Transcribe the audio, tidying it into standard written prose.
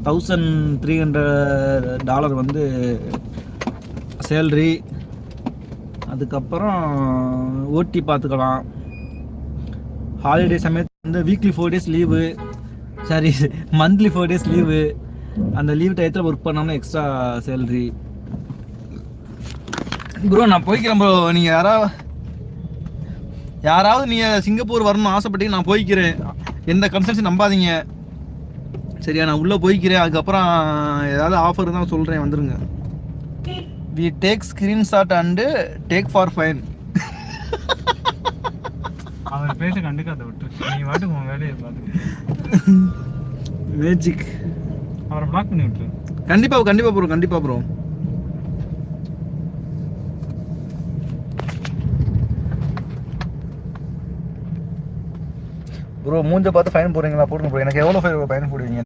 $1300 வந்து சேல்ரி. அதுக்கப்புறம் ஓட்டி பார்த்துக்கலாம். ஹாலிடே சமயத்தில் வந்து weekly 4 days leave, sorry monthly 4 days leave. அந்த லீவ் டயத்தில் ஒர்க் பண்ணாமல் எக்ஸ்ட்ரா சேல்ரி. ப்ரோ நான் போய்க்கிறேன் ப்ரோ. நீங்கள் யாராவது நீங்கள் சிங்கப்பூர் வரணும்னு ஆசைப்பட்டீங்க, நான் போய்க்கிறேன். எந்த கன்சல்டன்சி நம்பாதீங்க சரியா? நான் உள்ளே போய்க்கிறேன். அதுக்கப்புறம் ஏதாவது ஆஃபர் தான் சொல்கிறேன், வந்துருங்க. We take screenshot and take for fine. அவர் பேச கண்டுக்காத விட்டு நீ வாட்டுக்கு உன் வேலையை பார்த்து மேஜிக். அவரை பிளாக் பண்ணி விட்டுரு. கண்டிப்பாக ப்ரோ, கண்டிப்பாக ப்ரோ. ப்ரோ மூஞ்ச பார்த்து ஃபைன் போடுறீங்களா? போடுங்க ப்ரோ. எனக்கு எவ்வளோ ஃபைன் போடுவீங்க?